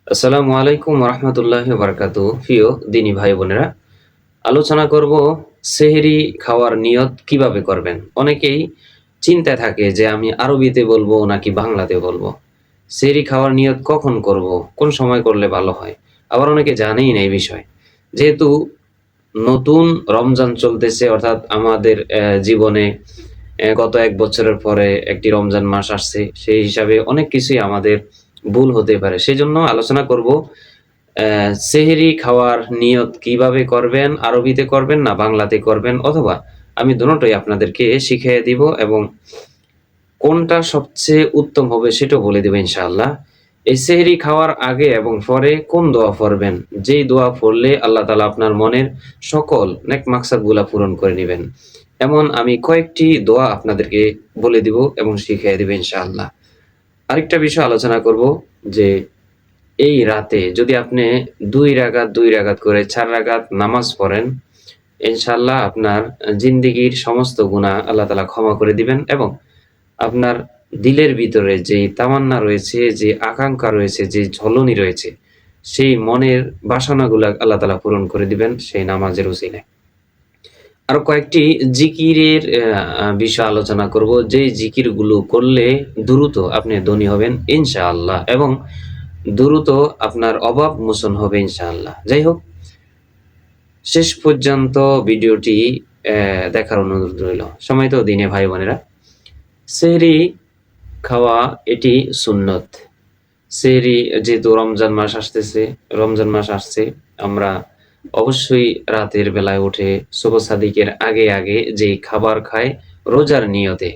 আসসালামু আলাইকুম রহমতুল্লাহি বারাকাতু। প্রিয় দিনী ভাই বোনেরা, আলোচনা করব সেহরি খাওয়ার নিয়ত কিভাবে করবেন। অনেকেই চিন্তায় থাকে যে আমি আরবিতে বলবো নাকি বাংলাতে বলবো, সেহরি খাওয়ার নিয়ত কখন করব, কোন সময় করলে ভালো হয়। আবার অনেকে জানেই না এই বিষয়। যেহেতু নতুন রমজান চলতেছে, অর্থাৎ আমাদের জীবনে গত ১ বছরের পরে একটি রমজান মাস আসছে। সেই হিসাবে অনেক কিছুই আমাদের ভুল হতে পারে। সেজন্য আলোচনা করব সেহরি খাওয়ার নিয়ত কিভাবে করবেন, আরবিতে করবেন না বাংলাতে করবেন, অথবা আমি দোনোটাই আপনাদেরকে শিখিয়ে দিব এবং কোনটা সবচেয়ে উত্তম হবে সেটাও বলে দেব ইনশাআল্লাহ। এই সেহরি খাওয়ার আগে এবং পরে কোন দোয়া পড়বেন, যেই দোয়া পড়লে আল্লাহ তাআলা আপনার মনের সকল নেক মাকসাদগুলা পূরণ করে নিবেন। এমন আমি কয়েকটি দোয়া আপনাদেরকে বলে দিব এবং শিখিয়ে দিব ইনশাআল্লাহ। আরেকটা বিষয় আলোচনা করব যে এই রাতে যদি আপনি ২ রাকাত ২ রাকাত করে ৪ রাকাত নামাজ পড়েন, ইনশাআল্লাহ আপনার জিন্দেগীর সমস্ত গুনাহ আল্লাহ তাআলা ক্ষমা করে দিবেন এবং আপনার দিলের ভিতরে যেই তামান্না রয়েছে, যে আকাঙ্ক্ষা রয়েছে, যে ঝলনি রয়েছে, সেই মনের বাসনাগুলা আল্লাহ তাআলা পূরণ করে দিবেন সেই নামাজের উসিলায়। আরো কয়েকটি জিকিরের বিষয় আলোচনা করব, যেই জিকিরগুলো করলে দ্রুত আপনি ধনী হবেন ইনশাআল্লাহ এবং দ্রুত আপনার অভাব মোচন হবে ইনশাআল্লাহ। যাই হোক, শেষ পর্যন্ত ভিডিওটি দেখার অনুরোধ রইল। সম্মানিত দিনী ভাই বোনেরা, সেহরি খাওয়া এটি সুন্নত। সেহরি যেহেতু রমজান মাস আসছে, আমরা অবশ্যই রাতের বেলায় উঠে সুবহ সাদিকের আগে যে খাবার খাই রোজার নিয়তে,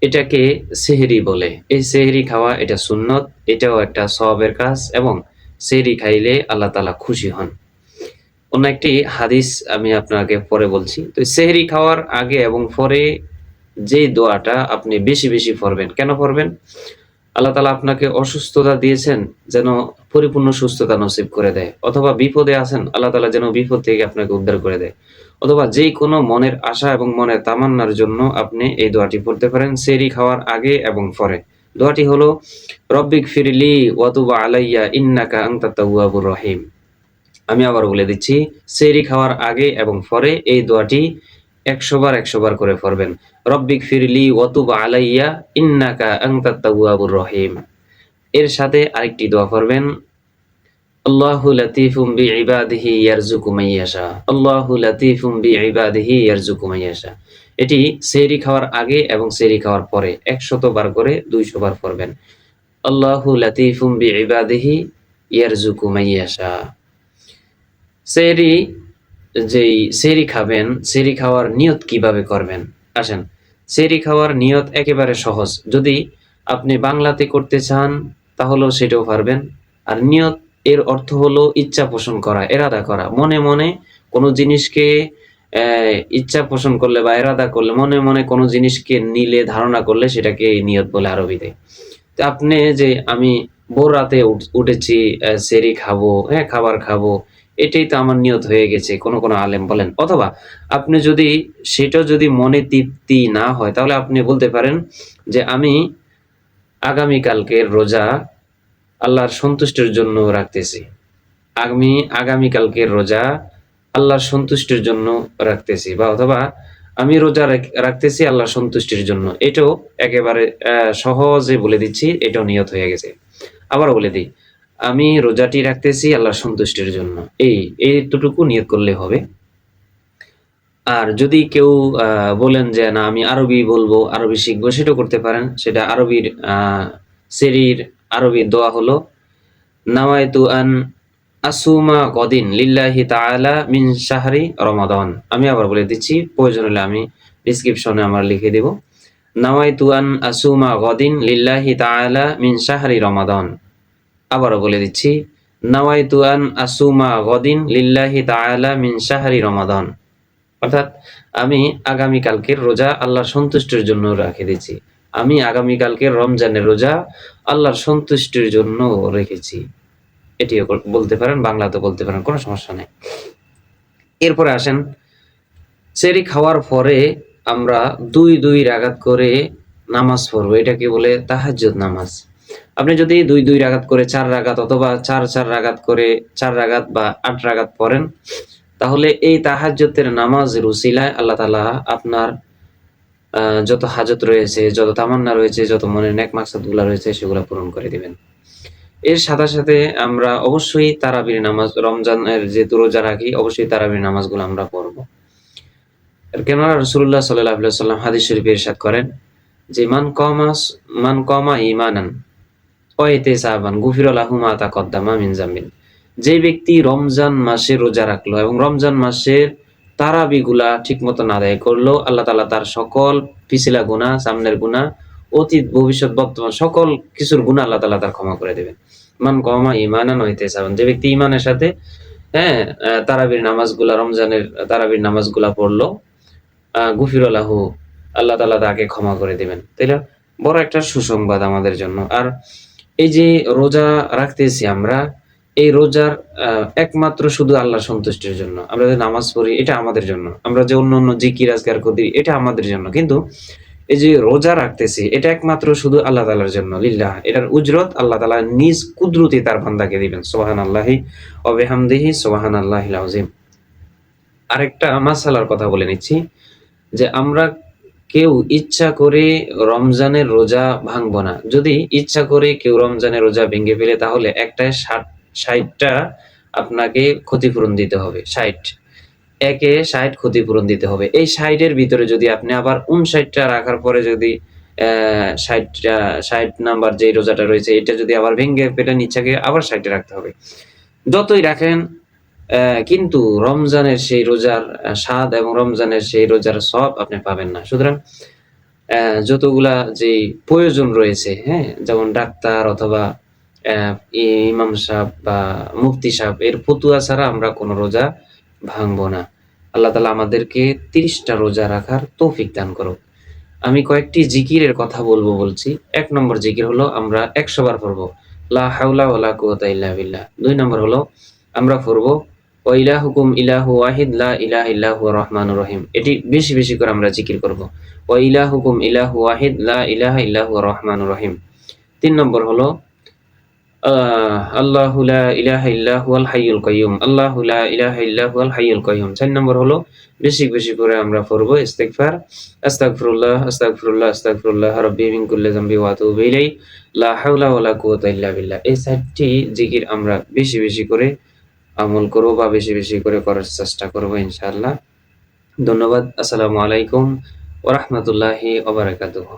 এটাকে সেহরি বলে। এই সেহরি খাওয়া এটা সুন্নত, এটাও একটা সওয়াবের কাজ এবং সেহরি খাইলে আল্লাহ তাআলা খুশি হন। অন্য একটি হাদিস আমি আপনাকে পরে বলছি। তো সেহরি খাওয়ার আগে এবং পরে যে দোয়াটা আপনি বেশি পড়বেন। কেন পড়বেন? আল্লাহ তাআলা আপনাকে অসুস্থতা দিয়েছেন, যেন পরিপূর্ণ সুস্থতা নসিব করে দেয়। অথবা বিপদে আছেন, আল্লাহ তাআলা যেন বিপদ থেকে আপনাকে উদ্ধার করে দেয়। অথবা যেকোনো মনের আশা এবং মনের তামান্নার জন্য আপনি এই দোয়াটি পড়তে পারেন সেহরি খাওয়ার আগে এবং পরে। দোয়াটি হলো, রব্বিগফিরলি ওয়া তুব আলাইয়া ইন্নাকা আনতাত তাওয়াবুর রহিম। আমি আবার বলে দিচ্ছি, সেহরি খাওয়ার আগে এবং পরে এই দোয়াটি ১০০ বার করে পড়বেন। রব্বিগফিরলি ওয়া তুব আলাইয়া ইন্নাকা আনতাত তাওয়াবুর রহিম। এর সাথে আরেকটি দোয়া পড়বেন, আল্লাহু লাতীফুম বিইবাদিহি ইয়ারযুকু মাইয়াশা। আল্লাহু লাতীফুম বিইবাদিহি ইয়ারযুকু মাইয়াশা। এটি সেহরি খাওয়ার আগে এবং সেহরি খাওয়ার পরে ১০০ বার করে ২০০ বার পড়বেন। আল্লাহু লাতীফুম বিইবাদিহি ইয়ারযুকু মাইয়াশা। সেহরি সেহরি খাবেন, সেহরি খাওয়ার নিয়ত কিভাবে করবেন? আসেন, সেহরি খাওয়ার নিয়ত একেবারে সহজ। যদি আপনি বাংলাতে করতে চান তাহলেও সেটাও পারবেন। আর নিয়ত এর অর্থ হলো ইচ্ছা পোষণ করা, এরাদা করা। মনে কোনো জিনিসকে ইচ্ছা পোষণ করলে বা এরাদা করলে, মনে কোনো জিনিসকে নিলে, ধারণা করলে সেটাকে নিয়ত বলে আরবিতে। তো আপনি যে আমি ভোর রাতে উঠেছি, সেহরি খাবো, হ্যাঁ, খাবার খাবো, এটাই তো আমার নিয়ত হয়ে গেছে, কোনো আলেম বলেন। অথবা আপনি যদি সেটাও যদি মনে তৃপ্তি না হয়, তাহলে আপনি বলতে পারেন যে আমি আগামীকালকের রোজা আল্লাহর সন্তুষ্টির জন্য রাখতেছি। আমি আগামীকালকের রোজা আল্লাহর সন্তুষ্টির জন্য রাখতেছি, বা অথবা আমি রোজা রাখতেছি আল্লাহর সন্তুষ্টির জন্য। এটাও একেবারে সহজে বলে দিচ্ছি, এটাও নিয়ত হয়ে গেছে। আবারও বলে দিই, আমি রোজাটি রাখতেছি আল্লাহর সন্তুষ্টির জন্য। এইটুকু নিয়ত করলে হবে। আর যদি কেউ বলেন যে না আমি আরবি বলবো, আরবি শিখবো, সেটাও করতে পারেন। সেটা আরবির সেহরির আরবি দোয়া হলো, নাওয়াইতু আন আসুমা গদিন লিল্লাহি তাআলা মিন শাহরি রমাদান। আমি আবার বলে দিচ্ছি, প্রয়োজন হলে আমি ডেসক্রিপশনে আমার লিখে দেব। নাওয়াইতু আন আসুমা গদিন লিল্লাহি তাআলা মিন শাহরি রমাদান। আবারও বলে দিচ্ছি, নাওয়াইতু আন আসুমা গদিন লিল্লাহি তাআলা মিন শাহরি রমাদান। অর্থাৎ আমি আগামীকালকের রোজা আল্লাহর সন্তুষ্টির জন্য রেখে দিচ্ছি। আমি আগামীকালকের রমজানের রোজা আল্লাহর সন্তুষ্টির জন্য রেখেছি। এটিও বলতে পারেন, বাংলাতেও বলতে পারেন, কোনো সমস্যা নেই। এরপরে আসেন, সেহরি খাওয়ার পরে আমরা ২ রাকাত করে নামাজ পড়বো। এটাকে বলে তাহাজ্জুদ নামাজ। আপনি যদি ২ রাকাত করে ৪ রাকাত অথবা ৪ রাকাত করে ৪ রাকাত বা ৮ রাকাত পড়েন, তাহলে এই তাহাজ্জুদের নামাজের উসিলায় আল্লাহ তাআলা আপনার যত হাজত রয়েছে, যত তামান্না রয়েছে, যত মনের নেক মাকসাদগুলা রয়েছে সেগুলা পূরণ করে দিবেন। এর সাথে, সাথে আমরা অবশ্যই তারাবির নামাজ, রমজানের যেহেতু রোজা রাখি, অবশ্যই তারাবির নামাজগুলো আমরা পড়ব। কেননা রাসূলুল্লাহ সাল্লাল্লাহু আলাইহি ওয়াসাল্লাম হাদিস শরীফে ইরশাদ করেন যে, মান কামা ঈমানান ওয়া ইহতিসাবান গুফিরা লাহু মা তাকদ্দামা মিন যামবিন। যে ব্যক্তি রমজান মাসে রোজা রাখলো এবং রমজান মাসের তারাবিগুলা ঠিকমতো আদায় করলো, আল্লাহ তাআলা তার সকল পিছলা গুনাহ, সামনের গুনাহ, অতীত, ভবিষ্যৎ, বর্তমান সকল কিছুর গুনাহ আল্লাহ তাআলা তার ক্ষমা করে দিবেন। মান কামা ঈমানান ওয়া ইহতিসাবান, যে ব্যক্তি ঈমানের সাথে হ্যাঁ, তারাবির নামাজগুলা, রমজানের তারাবির নামাজগুলা পড়লো, গুফিরা লাহু, আল্লাহ তাআলা তাকে ক্ষমা করে দিবেন। তো এটা বড় একটা সুসংবাদ আমাদের জন্য। আর এই যে রোজা রাখতেছি আমরা, এই রোজার একমাত্র শুধু আল্লাহর সন্তুষ্টির জন্য। আমরা যে নামাজ পড়ি এটা আমাদের জন্য। আমরা যে অন্যান্য জিকির আজকার করি এটা আমাদের জন্য। কিন্তু এই যে রোজা রাখতেছি এটা একমাত্র শুধু আল্লাহ তাআলার জন্য, লিল্লাহ। এটার উজরত আল্লাহ তাআলা নিজ কুদরতি তার বান্দাকে দিবেন। সুবহানাল্লাহি ওয়া বিহামদিহি সুবহানাল্লাহিল আযীম। আরেকটা মাসআলার কথা বলে নিচ্ছি যে আমরা কেউ ইচ্ছা করে রমজানের রোজা ভাঙবো না। যদি ইচ্ছা করে কেউ রমজানের রোজা ভেঙে ফেলে তাহলে একটায় ৬০ টা আপনাকে ক্ষতিপূরণ দিতে হবে। ৬০, একে ৬০ ক্ষতিপূরণ দিতে হবে। এই ৬০ এর ভিতরে যদি আপনি আবার ৫৯ টা রাখার পরে যদি ৬০ নাম্বার যেই রোজাটা রয়েছে এটা যদি আবার ভেঙে ফেলেন ইচ্ছাকে, আবার ৬০ টা রাখতে হবে। যতই রাখেন কিন্তু রমজানের সেই রোজার স্বাদ এবং রমজানের সেই রোজার সওয়াব আপনি পাবেন না। সুতরাং যতগুলা যেই প্রয়োজন রয়েছে, হ্যাঁ? যেমন ডাক্তার অথবা অ্যা ইমাম সাহেব বা মুফতি সাহেব এর ফতুয়া ছাড়া আমরা কোনো রোজা ভাঙবো না। আল্লাহ তাআলা আমাদেরকে ৩০ টা রোজা রাখার তৌফিক দান করুক। আমি কয়েকটি জিকিরের কথা বলছি। ১ নম্বর জিকির হলো আমরা ১০০ বার পড়বো। লা হাওলা ওয়ালা কুওয়াতা ইল্লা বিল্লাহ। ২ নম্বর হলো আমরা পড়বো ওয়া ইলাহুকুম ইলাহু ওয়াহিদ লা ইলাহা ইল্লা হুয়া রহমানুর রহিম। এটি বেশি, বেশি করে আমরা জিকির করব। ওয়া ইলাহুকুম ইলাহু ওয়াহিদ লা ইলাহা ইল্লা হুয়া রহমানুর রহিম। ৩ নম্বর হলো আল্লাহু লা ইলাহা ইল্লা হুয়াল হাইয়ুল কাইয়্যুম। আল্লাহু লা ইলাহা ইল্লা হুয়াল হাইয়ুল কাইয়্যুম। ৪ নম্বর হলো বেশি, বেশি করে আমরা পড়বো ইস্তিগফার। আস্তাগফিরুল্লাহ, আস্তাগফিরুল্লাহ, আস্তাগফিরুল্লাহ রাব্বি মিন কুল্লি যামবি ওয়া আতুবু ইলাইহি। লা হাওলা ওয়ালা কুওয়াতা ইল্লা বিল্লাহ। এই ৪ টি জিকির আমরা বেশি, বেশি করে আমল করব বা বেশি, বেশি করে করার চেষ্টা করব ইনশাআল্লাহ। ধন্যবাদ। আসসালামু আলাইকুম ওয়া রাহমাতুল্লাহি ওয়া বারাকাতুহু।